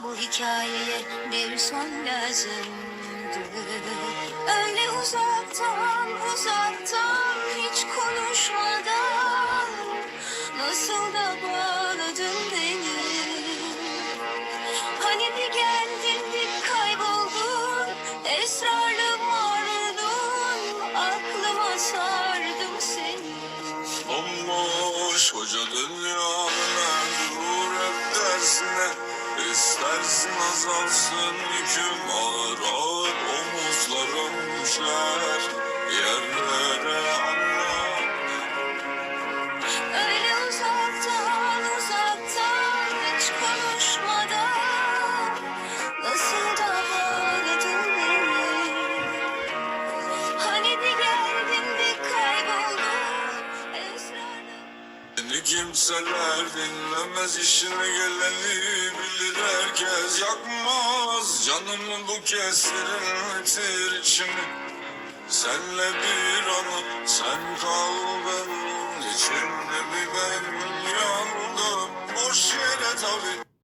Bu hikayeye bir son lazımdı. Öyle uzaktan uzaktan hiç konuşmadan nasıl da bağladın beni. Hani bir geldin bir kayboldun, esrarlı mardun, aklıma sardım seni. Bomboş koca dünyanın dur hep dersine. İstersin azalsın yüküm, ağır ağır omuzlarım düşer yerlere, anla. Öyle uzaktan uzaktan hiç konuşmadan nasıl da bağladın beni. Hani bir geldin bir kayboldun, esrarlı. Seni kimseler dinlemez, işine geleni bilir herkes, yakmaz canımı bu kesilir içimi. Senle bir anı, sen kal benim içimde, bir ben yandım boş yere tabii.